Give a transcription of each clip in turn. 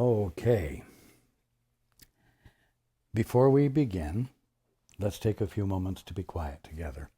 Okay. Before we begin, let's take a few moments to be quiet together.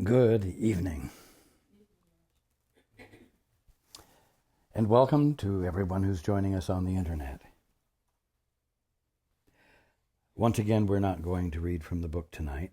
Good evening. And welcome to everyone who's joining us on the internet. Once again, we're not going to read from the book tonight.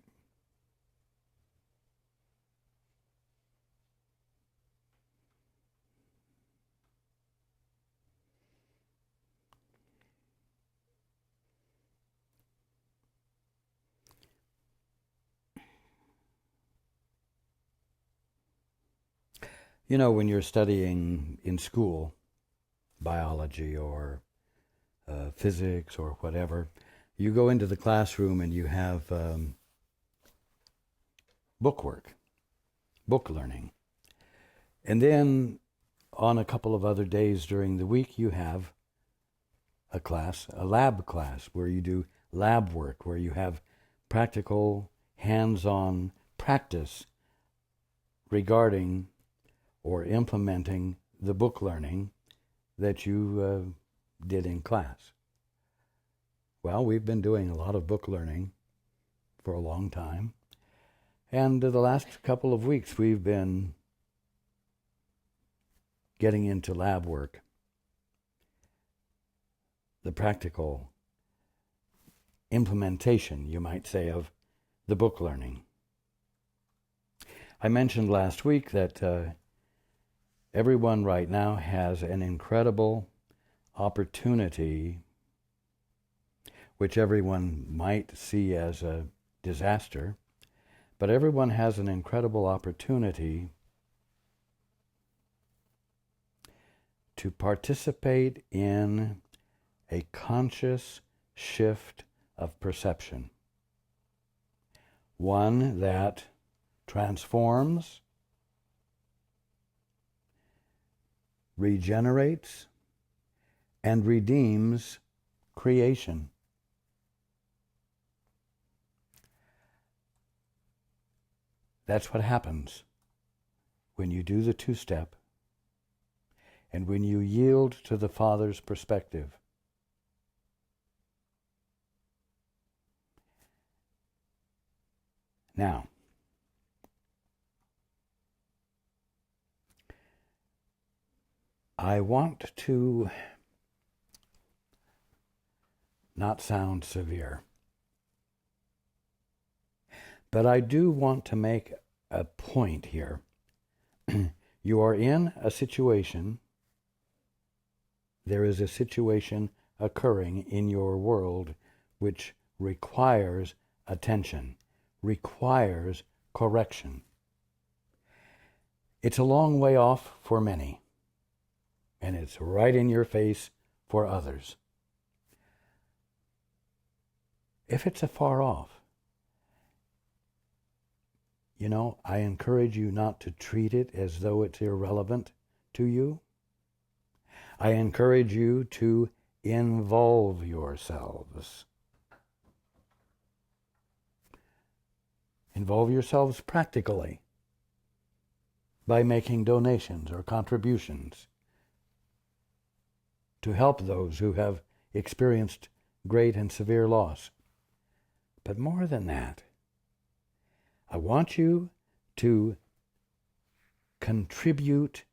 You know, when you're studying in school, biology or physics or whatever, you go into the classroom and you have book work, book learning. And then on a couple of other days during the week, you have a class, a lab class, where you do lab work, where you have practical, hands-on practice regarding or implementing the book learning that you did in class. Well, we've been doing a lot of book learning for a long time, and the last couple of weeks we've been getting into lab work, the practical implementation, you might say, of the book learning. I mentioned last week that everyone right now has an incredible opportunity, which everyone might see as a disaster, but everyone has an incredible opportunity to participate in a conscious shift of perception, one that transforms, regenerates, and redeems creation. That's what happens when you do the two-step and when you yield to the Father's perspective. Now, I want to not sound severe, but I do want to make a point here. You are in a situation, there is a situation occurring in your world which requires attention, requires correction. It's a long way off for many, and it's right in your face for others. If it's afar off, I encourage you not to treat it as though it's irrelevant to you. I encourage you to involve yourselves. Involve yourselves practically by making donations or contributions to help those who have experienced great and severe loss. But more than that, I want you to contribute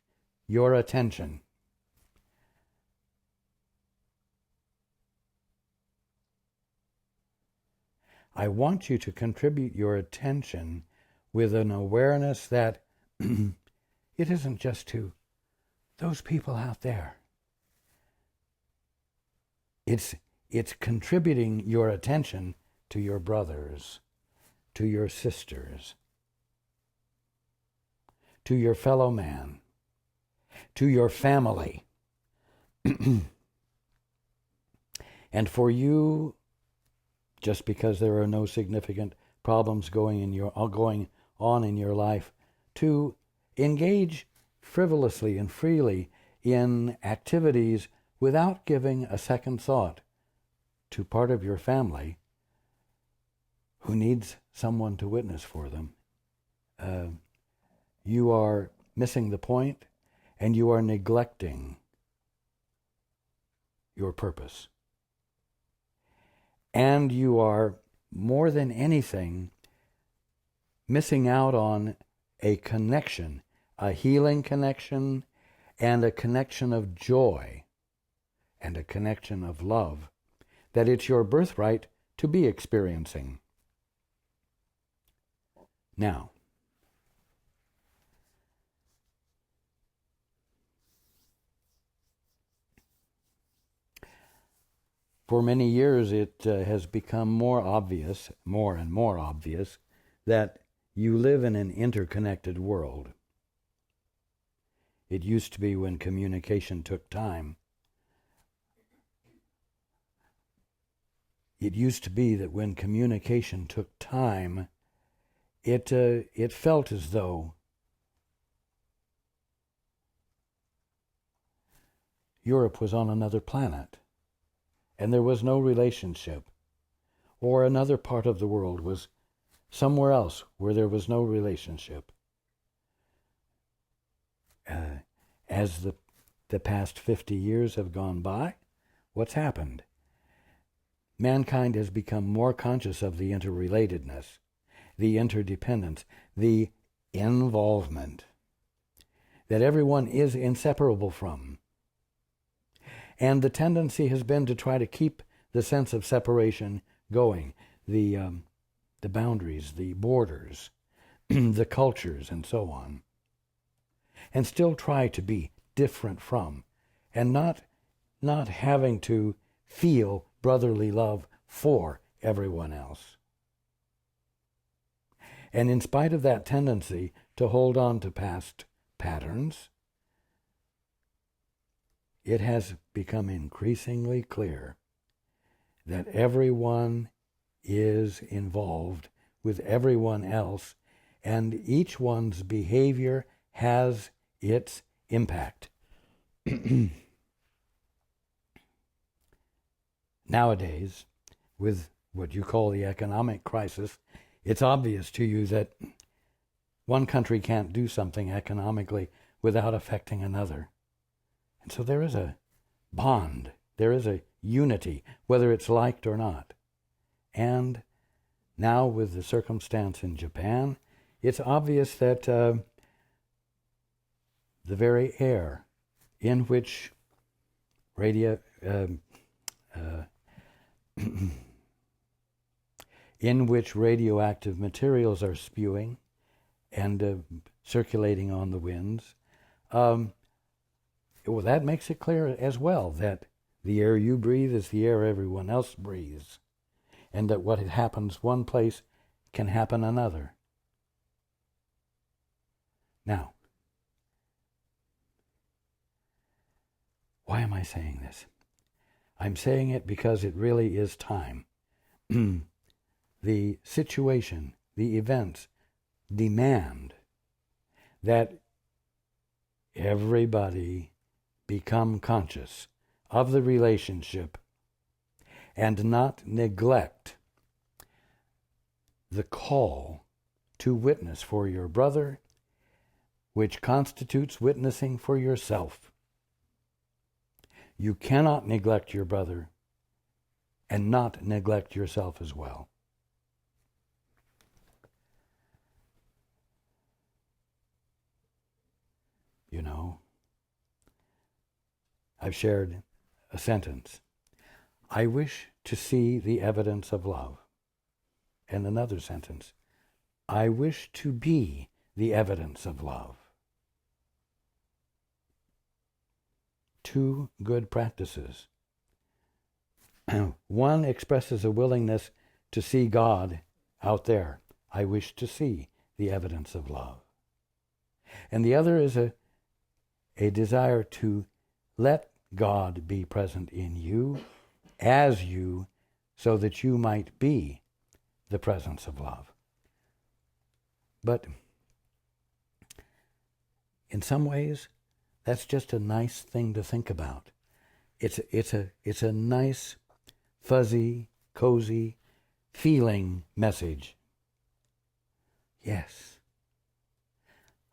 your attention. I want you to contribute your attention with an awareness that it isn't just to those people out there. It's contributing your attention to your brothers, to your sisters, to your fellow man, to your family. And for you, just because there are no significant problems going on in your life, to engage frivolously and freely in activities without giving a second thought to part of your family who needs someone to witness for them. You are missing the point, and you are neglecting your purpose. And you are, more than anything, missing out on a connection, a healing connection, and a connection of joy, and a connection of love, that it's your birthright to be experiencing. Now, for many years it has become more and more obvious, that you live in an interconnected world. It used to be, when communication took time, It used to be that when communication took time, it felt as though Europe was on another planet, and there was no relationship, or another part of the world was somewhere else where there was no relationship. As the past 50 years have gone by, what's happened? Mankind has become more conscious of the interrelatedness, the interdependence, the involvement that everyone is inseparable from. And the tendency has been to try to keep the sense of separation going, the boundaries, the borders, the cultures, and so on, and still try to be different from, and not having to feel brotherly love for everyone else. And in spite of that tendency to hold on to past patterns, it has become increasingly clear that everyone is involved with everyone else, and each one's behavior has its impact. Nowadays, with what you call the economic crisis, it's obvious to you that one country can't do something economically without affecting another. And so there is a bond, there is a unity, whether it's liked or not. And now with the circumstance in Japan, it's obvious that the very air in which radioactive materials are spewing and circulating on the winds, that makes it clear as well that the air you breathe is the air everyone else breathes, and that what happens one place can happen another. Now, why am I saying this? I'm saying it because it really is time. The situation, the events demand that everybody become conscious of the relationship and not neglect the call to witness for your brother, which constitutes witnessing for yourself. You cannot neglect your brother and not neglect yourself as well. You know, I've shared a sentence. I wish to see the evidence of love. And another sentence. I wish to be the evidence of love. Two good practices. One expresses a willingness to see God out there. I wish to see the evidence of love. And the other is a desire to let God be present in you, as you, so that you might be the presence of love. But in some ways, that's just a nice thing to think about. It's a nice, fuzzy, cozy, feeling message. Yes,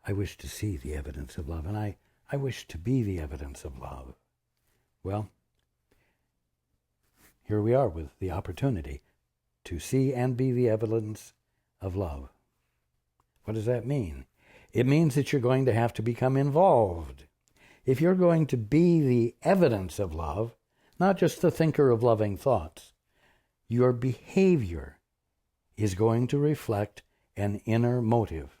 I wish to see the evidence of love, and I wish to be the evidence of love. Well, here we are with the opportunity to see and be the evidence of love. What does that mean? It means that you're going to have to become involved. If you're going to be the evidence of love, not just the thinker of loving thoughts, your behavior is going to reflect an inner motive.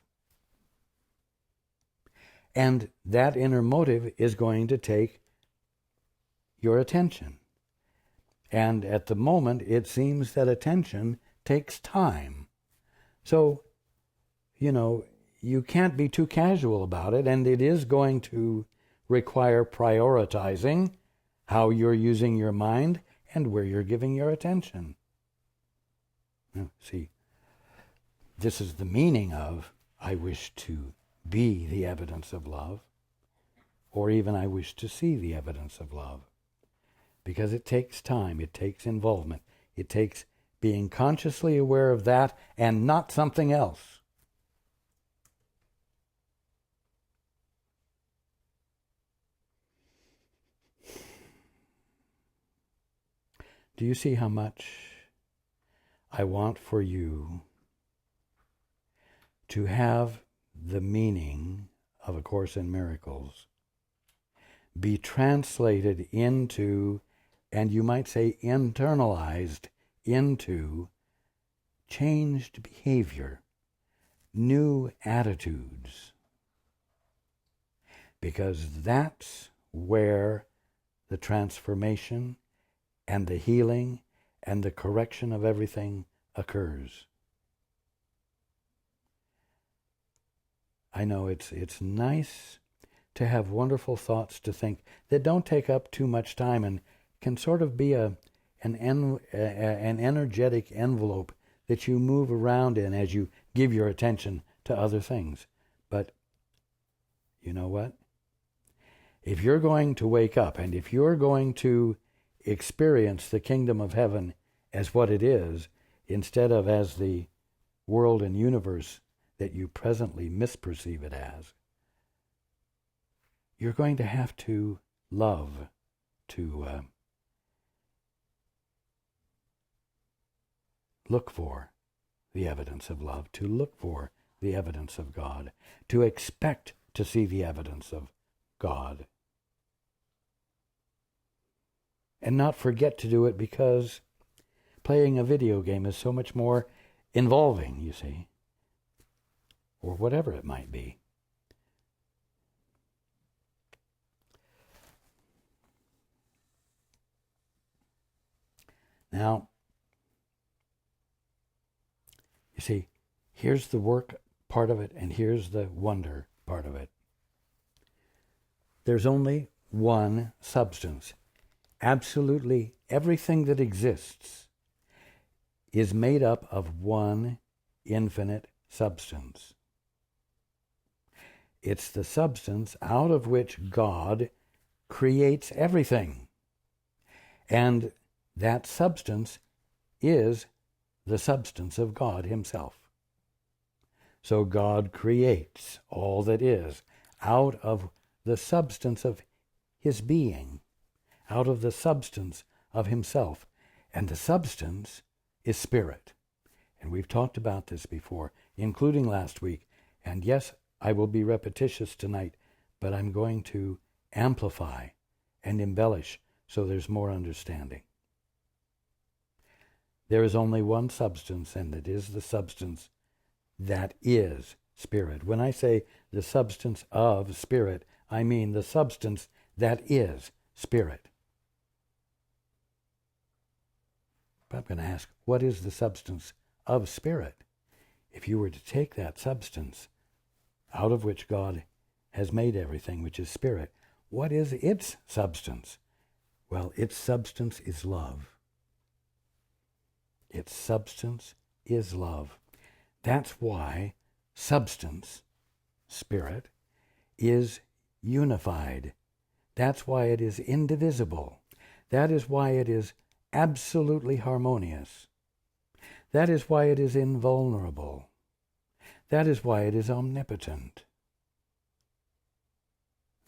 And that inner motive is going to take your attention. And at the moment, it seems that attention takes time. So, you can't be too casual about it, and it is going to require prioritizing how you're using your mind and where you're giving your attention. See, this is the meaning of I wish to be the evidence of love, or even I wish to see the evidence of love. Because it takes time, it takes involvement, it takes being consciously aware of that and not something else. Do you see how much I want for you to have the meaning of A Course in Miracles be translated into, and you might say internalized into, changed behavior, new attitudes? Because that's where the transformation and the healing and the correction of everything occurs. I know it's nice to have wonderful thoughts to think that don't take up too much time and can sort of be an energetic envelope that you move around in as you give your attention to other things. But you know what? If you're going to wake up and if you're going to experience the kingdom of heaven as what it is, instead of as the world and universe that you presently misperceive it as, you're going to have to love, to look for the evidence of love, to look for the evidence of God, to expect to see the evidence of God. And not forget to do it, because playing a video game is so much more involving, you see, or whatever it might be. Now, you see, here's the work part of it, and here's the wonder part of it. There's only one substance. Absolutely everything that exists is made up of one infinite substance. It's the substance out of which God creates everything. And that substance is the substance of God himself. So God creates all that is out of the substance of his being, out of the substance of himself. And the substance is spirit. And we've talked about this before, including last week. And yes, I will be repetitious tonight, but I'm going to amplify and embellish so there's more understanding. There is only one substance, and it is the substance that is spirit. When I say the substance of spirit, I mean the substance that is spirit. But I'm going to ask, what is the substance of spirit? If you were to take that substance out of which God has made everything, which is spirit, what is its substance? Well, its substance is love. Its substance is love. That's why substance, spirit, is unified. That's why it is indivisible. That is why it is absolutely harmonious. That is why it is invulnerable. That is why it is omnipotent.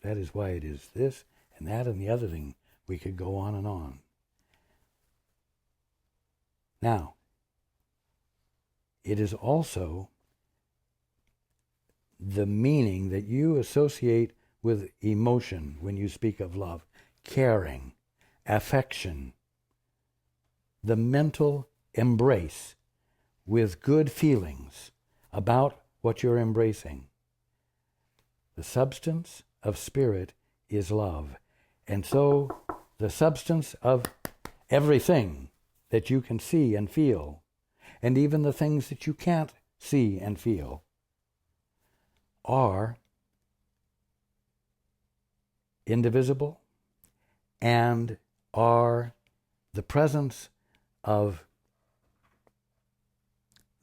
That is why it is this and that and the other thing. We could go on and on. Now, it is also the meaning that you associate with emotion when you speak of love, caring, affection, the mental embrace with good feelings about what you're embracing. The substance of spirit is love. And so the substance of everything that you can see and feel, and even the things that you can't see and feel, are indivisible and are the presence of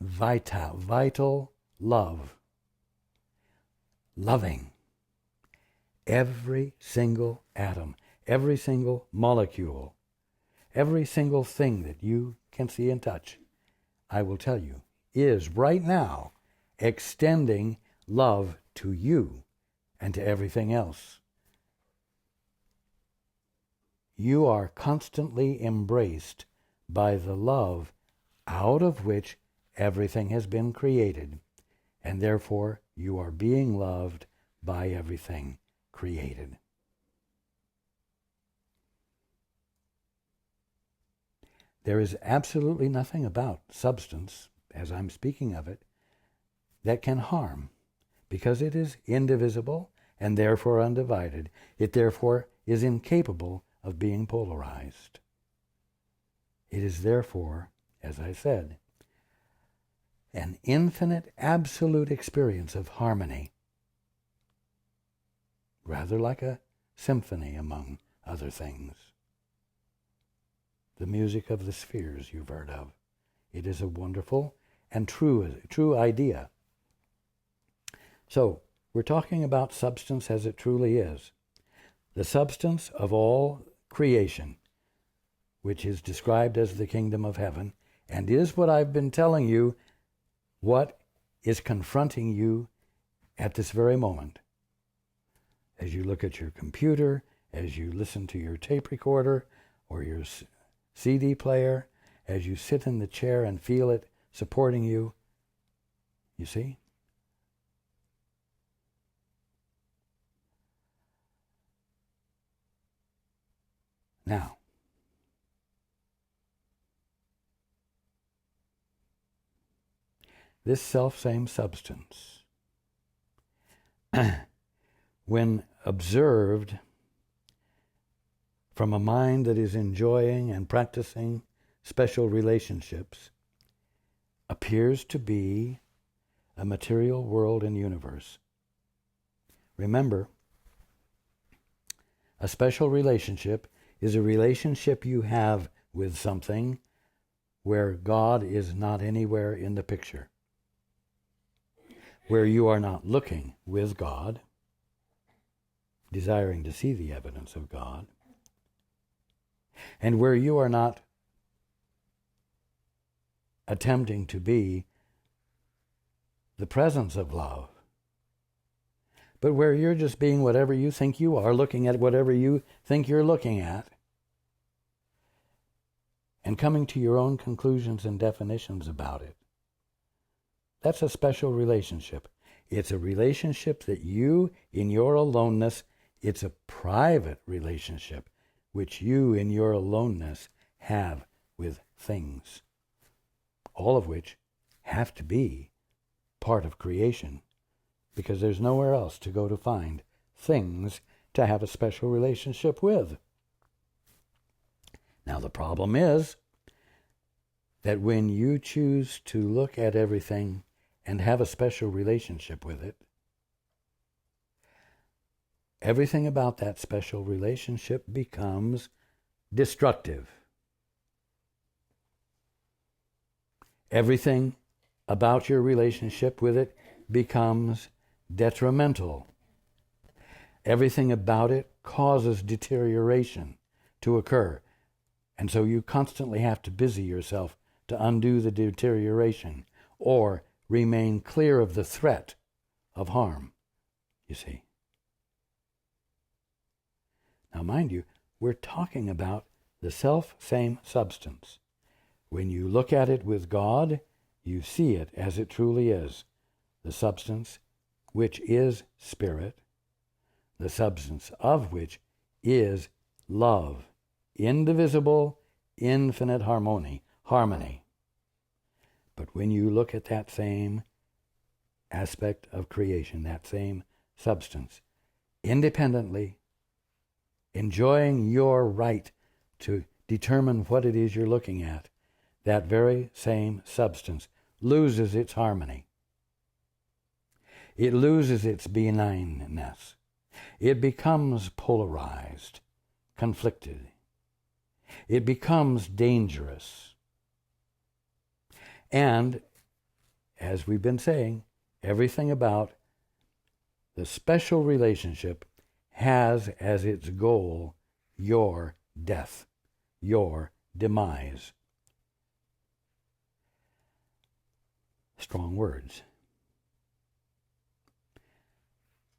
vital love. Loving every single atom, every single molecule, every single thing that you can see and touch, I will tell you, is right now extending love to you and to everything else. You are constantly embraced by the love out of which everything has been created, and therefore you are being loved by everything created. There is absolutely nothing about substance, as I'm speaking of it, that can harm, because it is indivisible and therefore undivided. It therefore is incapable of being polarized. It is therefore, as I said, an infinite, absolute experience of harmony, rather like a symphony among other things. The music of the spheres you've heard of. It is a wonderful and true idea. So, we're talking about substance as it truly is. The substance of all creation, which is described as the kingdom of heaven, and is what I've been telling you, what is confronting you at this very moment. As you look at your computer, as you listen to your tape recorder or your CD player, as you sit in the chair and feel it supporting you, you see? Now, this self-same substance, when observed from a mind that is enjoying and practicing special relationships, appears to be a material world and universe. Remember, a special relationship is a relationship you have with something where God is not anywhere in the picture, where you are not looking with God, desiring to see the evidence of God, and where you are not attempting to be the presence of love, but where you're just being whatever you think you are, looking at whatever you think you're looking at, and coming to your own conclusions and definitions about it. That's a special relationship. It's a relationship that you, in your aloneness, it's a private relationship which you, in your aloneness, have with things, all of which have to be part of creation, because there's nowhere else to go to find things to have a special relationship with. Now, the problem is that when you choose to look at everything and have a special relationship with it, everything about that special relationship becomes destructive. Everything about your relationship with it becomes detrimental. Everything about it causes deterioration to occur. And so you constantly have to busy yourself to undo the deterioration or remain clear of the threat of harm, you see. Now, mind you, we're talking about the self-same substance. When you look at it with God, you see it as it truly is, the substance which is spirit, the substance of which is love, indivisible, infinite harmony. But when you look at that same aspect of creation, that same substance, independently, enjoying your right to determine what it is you're looking at, that very same substance loses its harmony. It loses its benignness. It becomes polarized, conflicted. It becomes dangerous. And as we've been saying, everything about the special relationship has as its goal your death, your demise. Strong words.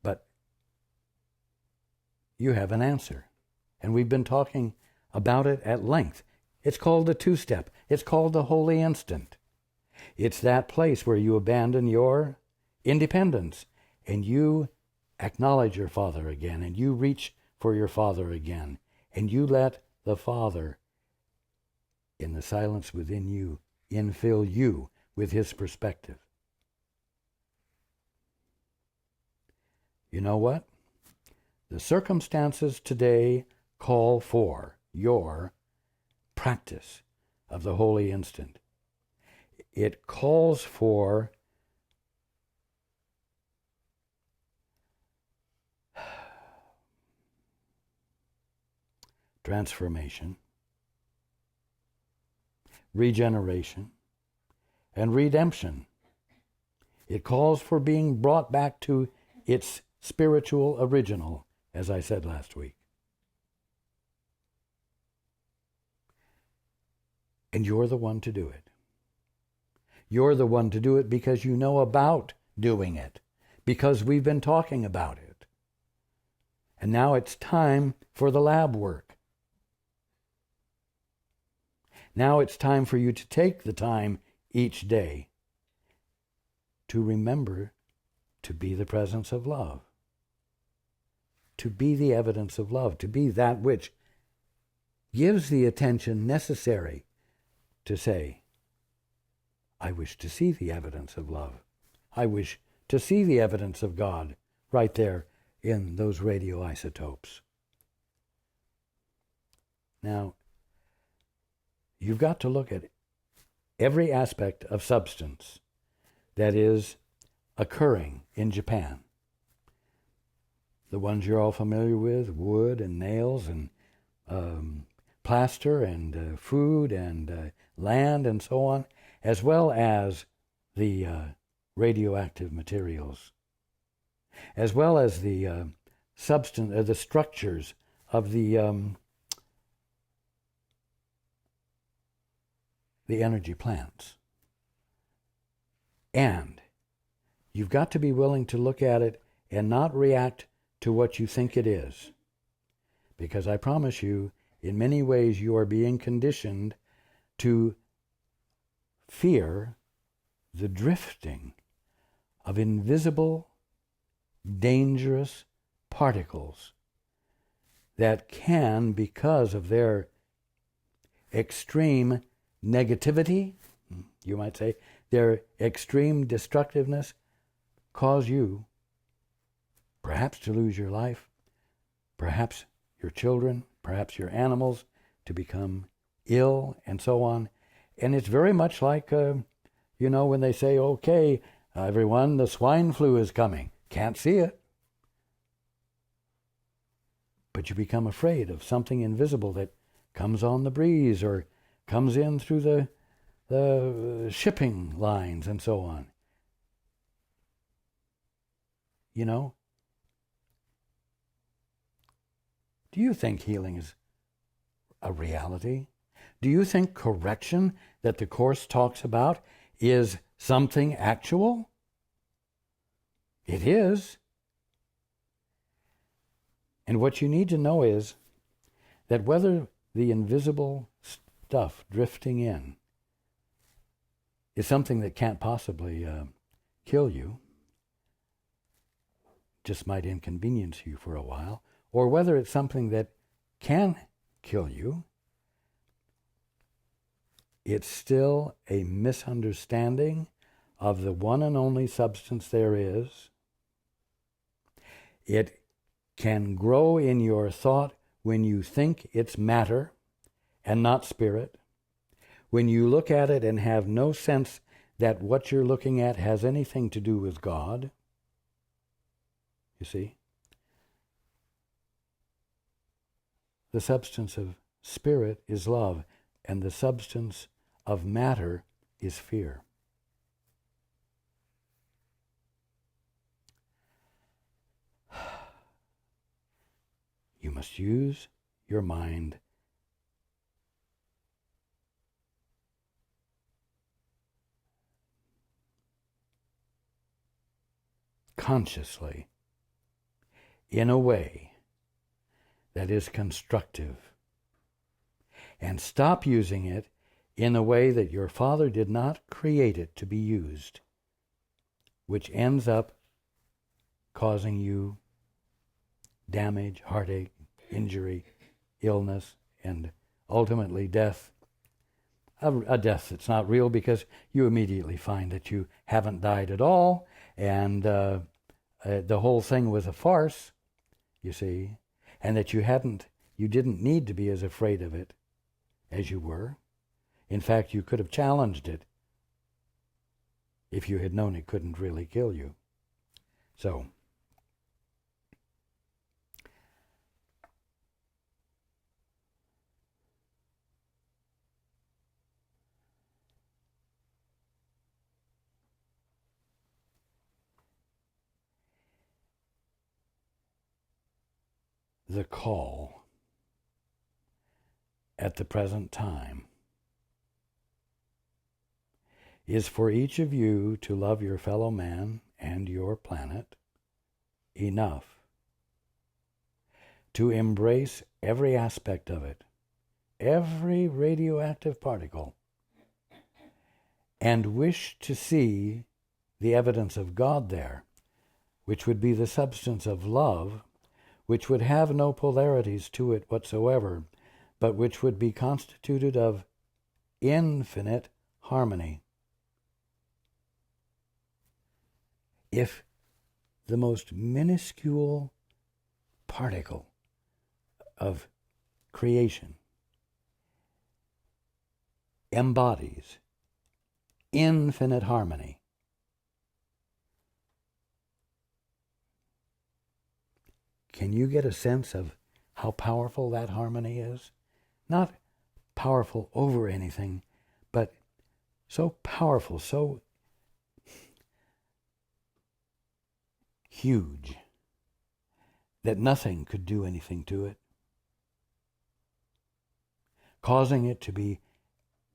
But you have an answer. And we've been talking about it at length. It's called the two-step. It's called the holy instant. It's that place where you abandon your independence and you acknowledge your Father again, and you reach for your Father again, and you let the Father, in the silence within you, infill you with his perspective. You know what? The circumstances today call for your practice of the holy instant. It calls for transformation, regeneration, and redemption. It calls for being brought back to its spiritual original, as I said last week. And you're the one to do it. You're the one to do it because you know about doing it, because we've been talking about it. And now it's time for the lab work. Now it's time for you to take the time each day to remember to be the presence of love, to be the evidence of love, to be that which gives the attention necessary to say, I wish to see the evidence of love. I wish to see the evidence of God right there in those radioisotopes. Now, you've got to look at every aspect of substance that is occurring in Japan. The ones you're all familiar with, wood and nails and plaster and food and land and so on, as well as the radioactive materials, as well as the the structures of the energy plants. And you've got to be willing to look at it and not react to what you think it is. Because I promise you, in many ways you are being conditioned to fear the drifting of invisible, dangerous particles that can, because of their extreme negativity, you might say, their extreme destructiveness, cause you perhaps to lose your life, perhaps your children, perhaps your animals to become ill, and so on. And it's very much like, when they say, okay, everyone, the swine flu is coming. Can't see it. But you become afraid of something invisible that comes on the breeze or comes in through the shipping lines and so on. You know? Do you think healing is a reality? Do you think correction that the Course talks about is something actual? It is. And what you need to know is that whether the invisible stuff drifting in is something that can't possibly kill you, just might inconvenience you for a while, or whether it's something that can kill you, it's still a misunderstanding of the one and only substance there is. It can grow in your thought when you think it's matter and not spirit, when you look at it and have no sense that what you're looking at has anything to do with God. You see? The substance of spirit is love, and the substance of matter is fear. You must use your mind consciously in a way that is constructive, and stop using it in a way that your Father did not create it to be used, which ends up causing you damage, heartache, injury, illness, and ultimately death. A death that's not real, because you immediately find that you haven't died at all, and the whole thing was a farce, you see, and that you didn't need to be as afraid of it as you were. In fact, you could have challenged it if you had known it couldn't really kill you. So, the call at the present time is for each of you to love your fellow man and your planet enough to embrace every aspect of it, every radioactive particle, and wish to see the evidence of God there, which would be the substance of love, which would have no polarities to it whatsoever, but which would be constituted of infinite harmony. If the most minuscule particle of creation embodies infinite harmony, can you get a sense of how powerful that harmony is? Not powerful over anything, but so powerful, so huge that nothing could do anything to it, causing it to be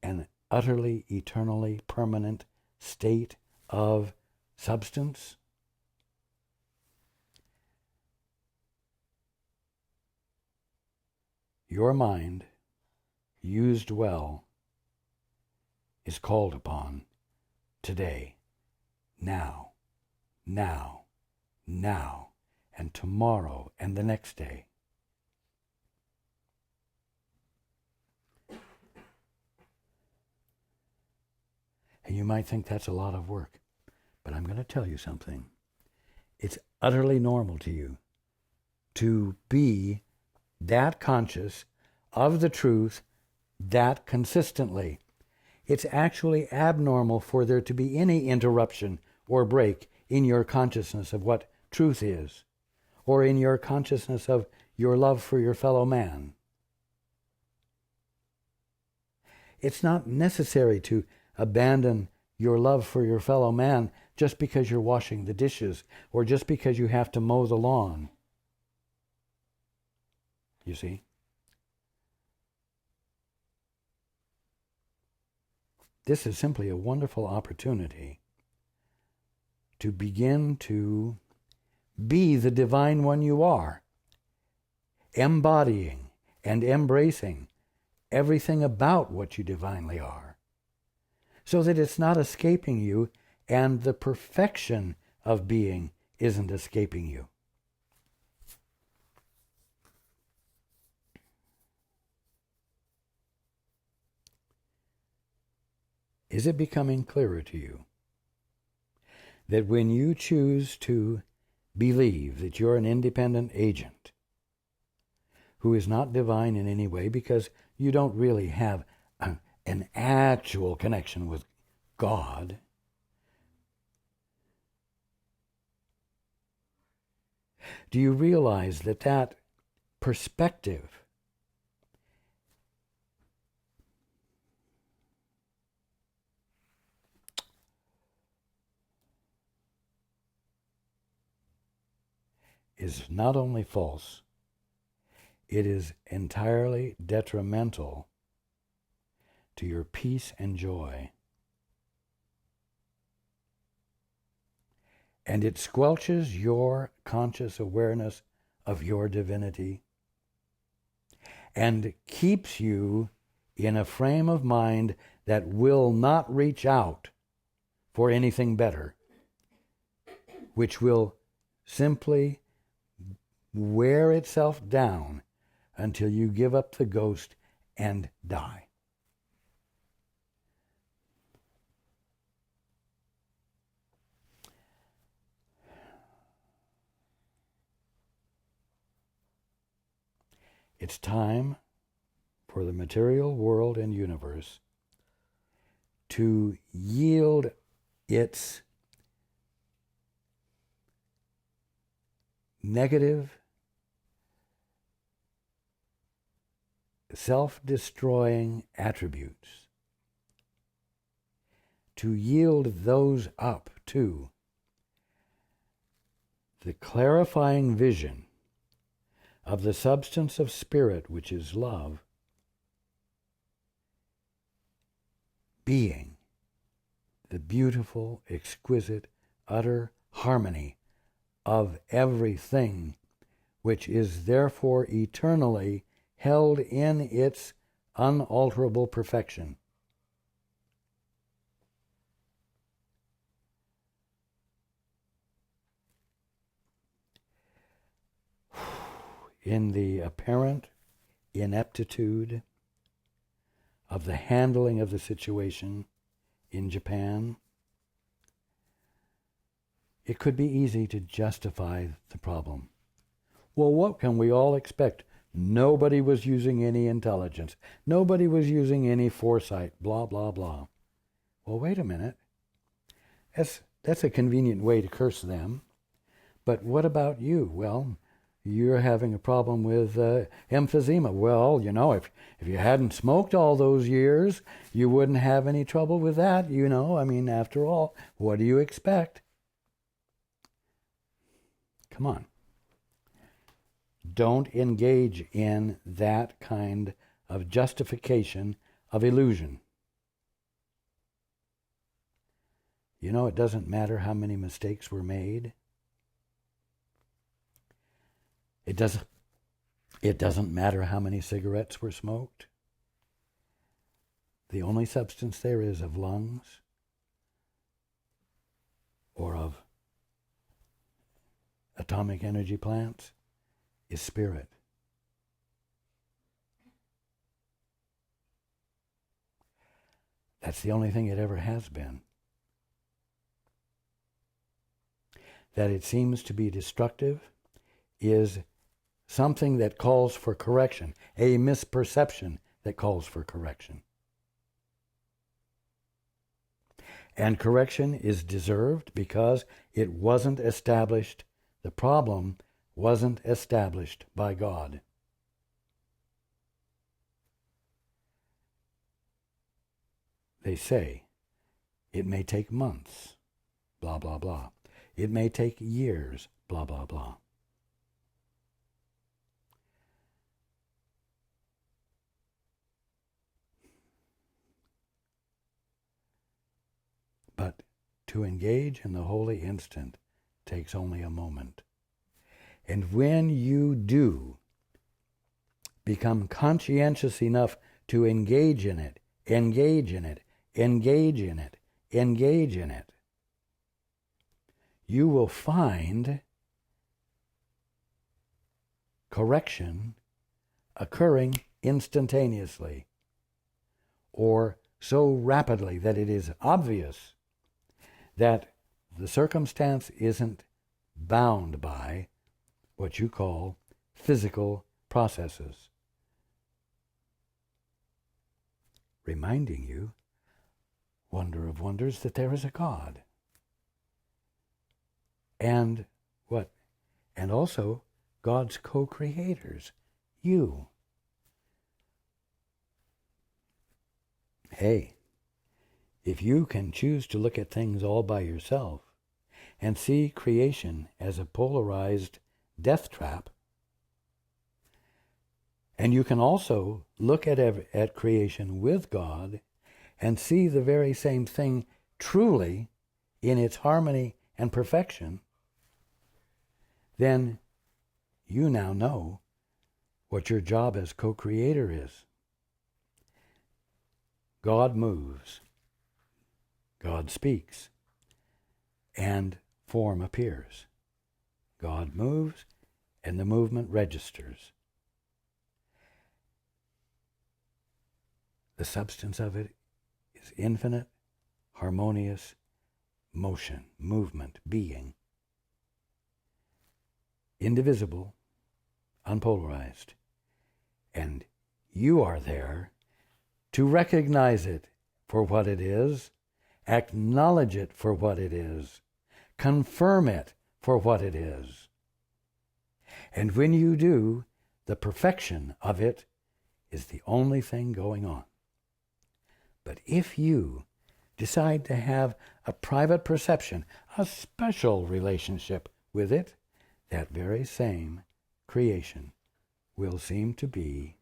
an utterly, eternally permanent state of substance. Your mind, used well, is called upon today, now, and tomorrow, and the next day. And you might think that's a lot of work, but I'm going to tell you something. It's utterly normal to you to be that conscious of the truth that consistently. It's actually abnormal for there to be any interruption or break in your consciousness of what truth is, or in your consciousness of your love for your fellow man. It's not necessary to abandon your love for your fellow man just because you're washing the dishes or just because you have to mow the lawn. You see? This is simply a wonderful opportunity to begin to be the divine one you are, embodying and embracing everything about what you divinely are, so that it's not escaping you and the perfection of being isn't escaping you. Is it becoming clearer to you that when you choose to believe that you're an independent agent who is not divine in any way, because you don't really have an actual connection with God, do you realize that that perspective is not only false, it is entirely detrimental to your peace and joy. And it squelches your conscious awareness of your divinity and keeps you in a frame of mind that will not reach out for anything better, which will simply wear itself down until you give up the ghost and die. It's time for the material world and universe to yield its negative, self-destroying attributes, to yield those up to the clarifying vision of the substance of spirit, which is love, being the beautiful, exquisite, utter harmony of everything, which is therefore eternally held in its unalterable perfection. In the apparent ineptitude of the handling of the situation in Japan, it could be easy to justify the problem. Well, what can we all expect? Nobody was using any intelligence. Nobody was using any foresight, blah, blah, blah. Well, wait a minute. That's a convenient way to curse them. But what about you? Well, you're having a problem with emphysema. Well, you know, if you hadn't smoked all those years, you wouldn't have any trouble with that, you know. I mean, after all, what do you expect? Come on. Don't engage in that kind of justification of illusion. You know, it doesn't matter how many mistakes were made. It doesn't matter how many cigarettes were smoked. The only substance there is of lungs or of atomic energy plants is spirit. That's the only thing it ever has been. That it seems to be destructive is something that calls for correction, a misperception that calls for correction. And correction is deserved because it wasn't established, the problem wasn't established by God. They say it may take months, blah, blah, blah. It may take years, blah, blah, blah. But to engage in the holy instant takes only a moment. And when you do become conscientious enough to engage in it, you will find correction occurring instantaneously, or so rapidly that it is obvious that the circumstance isn't bound by what you call physical processes. Reminding you, wonder of wonders, that there is a God. And what? And also God's co-creators, you. Hey, if you can choose to look at things all by yourself and see creation as a polarized death trap, And you can also look at creation with God and see the very same thing truly in its harmony and perfection. Then you now know what your job as co-creator is. God moves, God speaks, and form appears. God moves, and the movement registers. The substance of it is infinite, harmonious motion, movement, being. Indivisible, unpolarized. And you are there to recognize it for what it is, acknowledge it for what it is, confirm it for what it is. And when you do, the perfection of it is the only thing going on. But if you decide to have a private perception, a special relationship with it, that very same creation will seem to be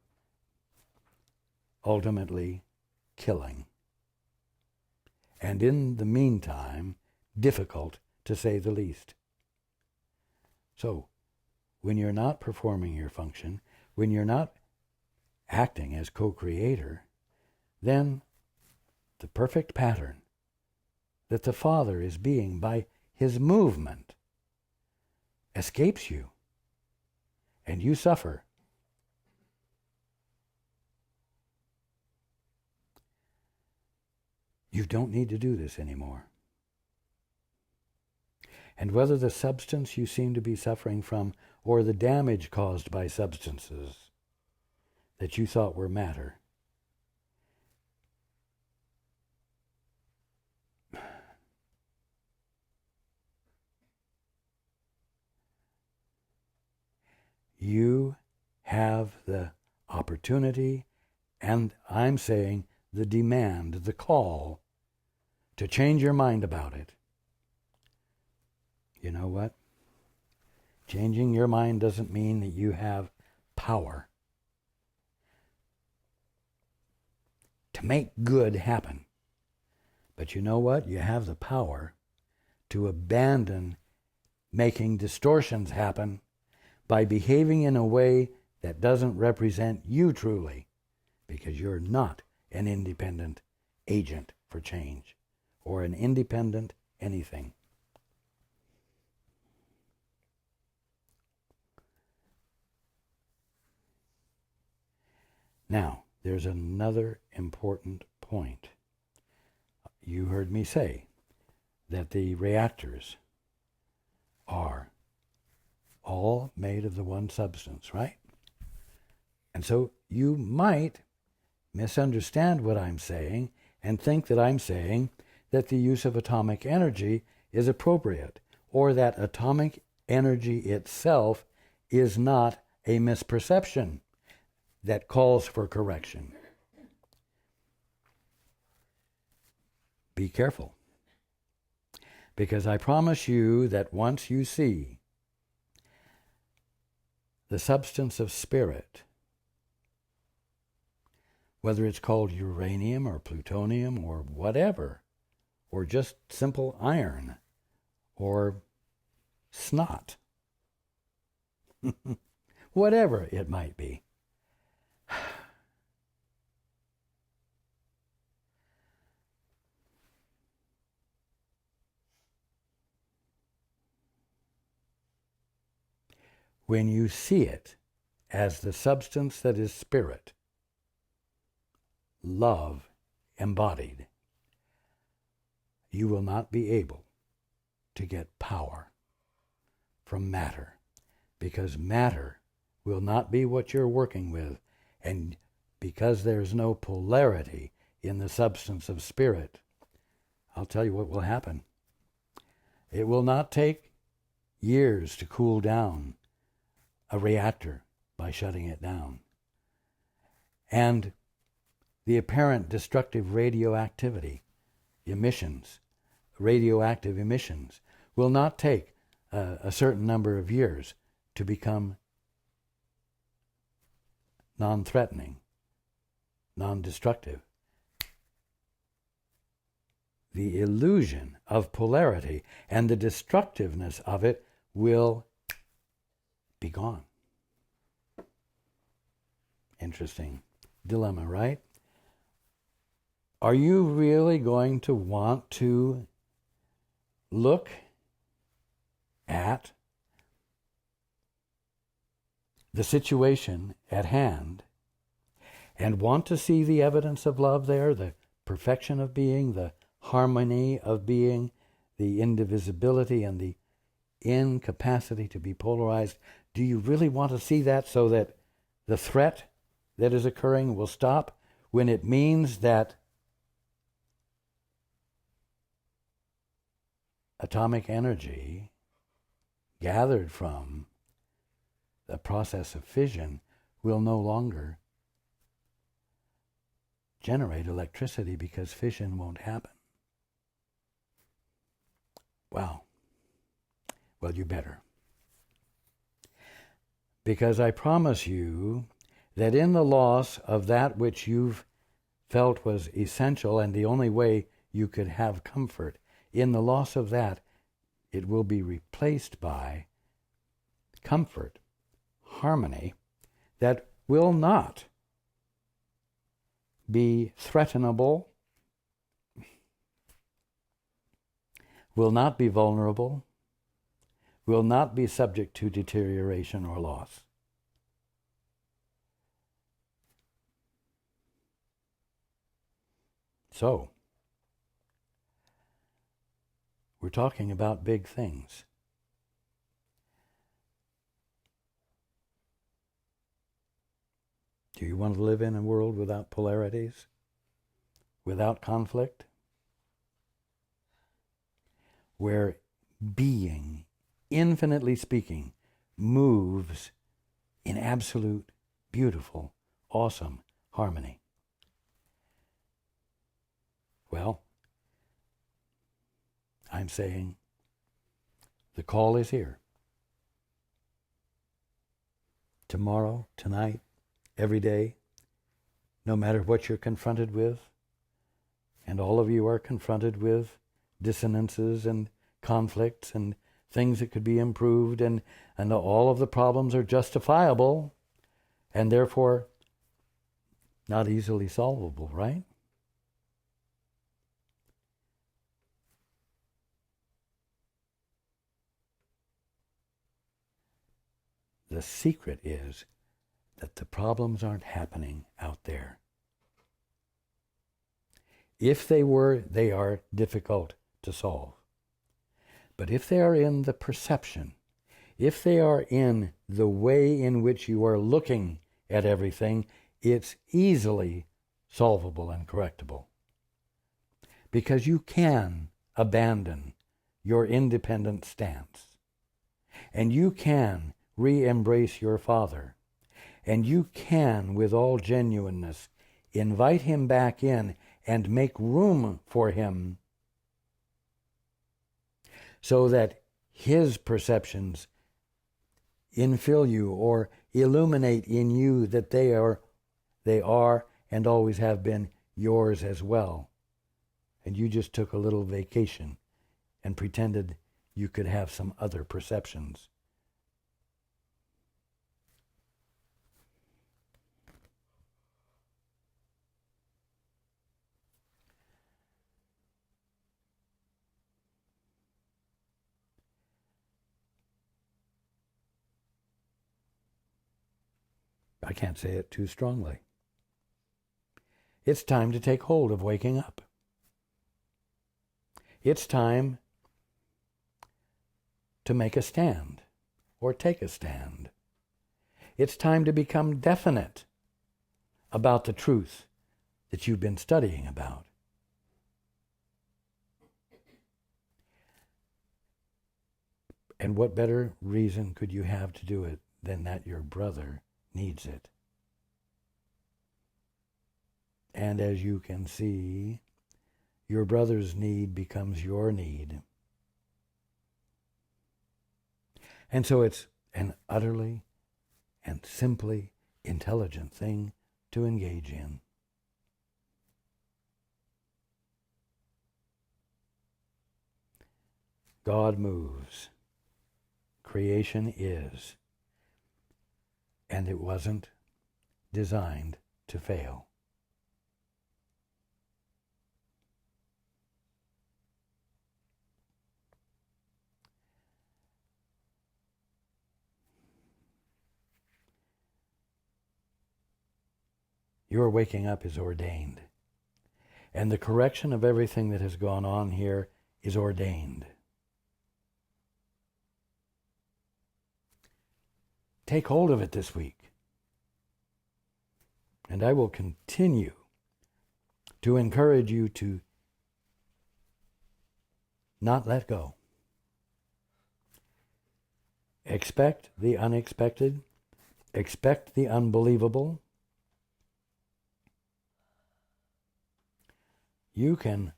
ultimately killing. And in the meantime, difficult to say the least. So, when you're not performing your function, when you're not acting as co-creator, then the perfect pattern that the Father is being by his movement escapes you, and you suffer. You don't need to do this anymore. And whether the substance you seem to be suffering from or the damage caused by substances that you thought were matter, you have the opportunity, and I'm saying the demand, the call, to change your mind about it. You know what? Changing your mind doesn't mean that you have power to make good happen. But you know what? You have the power to abandon making distortions happen by behaving in a way that doesn't represent you truly, because you're not an independent agent for change or an independent anything. Now, there's another important point. You heard me say that the reactors are all made of the one substance, right? And so you might misunderstand what I'm saying and think that I'm saying that the use of atomic energy is appropriate, or that atomic energy itself is not a misperception that calls for correction. Be careful, because I promise you that once you see the substance of spirit, whether it's called uranium or plutonium or whatever, or just simple iron or snot, whatever it might be, when you see it as the substance that is spirit, love embodied, you will not be able to get power from matter, because matter will not be what you're working with, and because there's no polarity in the substance of spirit, I'll tell you what will happen. It will not take years to cool down a reactor by shutting it down. And the apparent destructive radioactivity emissions, radioactive emissions, will not take a certain number of years to become non-threatening, non-destructive. The illusion of polarity and the destructiveness of it will be gone. Interesting dilemma, right? Are you really going to want to look at the situation at hand and want to see the evidence of love there, the perfection of being, the harmony of being, the indivisibility and the incapacity to be polarized? Do you really want to see that so that the threat that is occurring will stop when it means that atomic energy gathered from the process of fission will no longer generate electricity because fission won't happen? Wow. Well, you better. Because I promise you that in the loss of that which you've felt was essential and the only way you could have comfort, in the loss of that, it will be replaced by comfort, harmony, that will not be threatenable, will not be vulnerable, will not be subject to deterioration or loss. So, we're talking about big things. Do you want to live in a world without polarities, without conflict, where being, infinitely speaking, moves in absolute, beautiful, awesome harmony? Well, I'm saying the call is here. Tomorrow, tonight, every day, no matter what you're confronted with, and all of you are confronted with dissonances and conflicts and things that could be improved, and all of the problems are justifiable and therefore not easily solvable, right? The secret is that the problems aren't happening out there. If they were, they are difficult to solve. But if they are in the perception, if they are in the way in which you are looking at everything, it's easily solvable and correctable. Because you can abandon your independent stance. And you can re-embrace your Father. And you can, with all genuineness, invite him back in and make room for him so that his perceptions infill you or illuminate in you that they are and always have been yours as well. And you just took a little vacation and pretended you could have some other perceptions. I can't say it too strongly. It's time to take hold of waking up. It's time to make a stand or take a stand. It's time to become definite about the truth that you've been studying about. And what better reason could you have to do it than that your brother needs it? And as you can see, your brother's need becomes your need. And so it's an utterly and simply intelligent thing to engage in. God moves. Creation is. And it wasn't designed to fail. Your waking up is ordained. And the correction of everything that has gone on here is ordained. Take hold of it this week. And I will continue to encourage you to not let go. Expect the unexpected. Expect the unbelievable. You can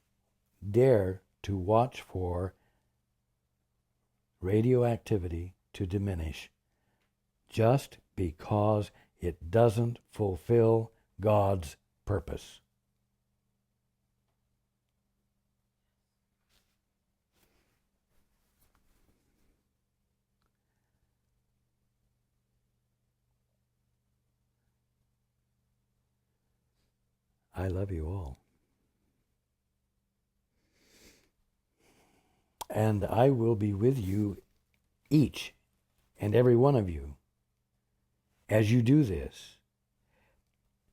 dare to watch for radioactivity to diminish just because it doesn't fulfill God's purpose. I love you all. And I will be with you, each and every one of you, as you do this.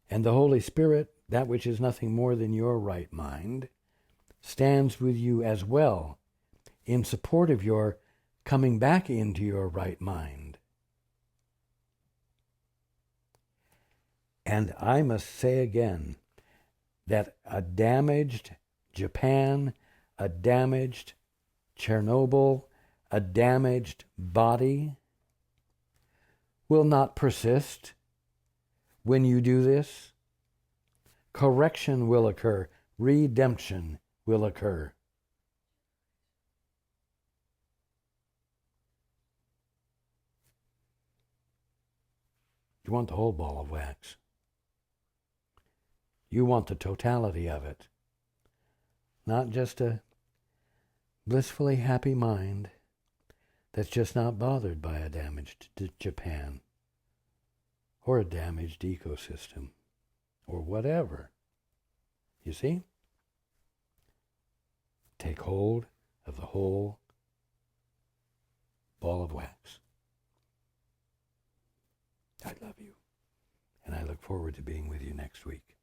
And the Holy Spirit, that which is nothing more than your right mind, stands with you as well in support of your coming back into your right mind. And I must say again that a damaged Japan, a damaged Chernobyl, a damaged body will not persist when you do this. Correction will occur. Redemption will occur. You want the whole ball of wax. You want the totality of it. Not just a blissfully happy mind that's just not bothered by a damaged Japan or a damaged ecosystem or whatever. You see? Take hold of the whole ball of wax. I love you, and I look forward to being with you next week.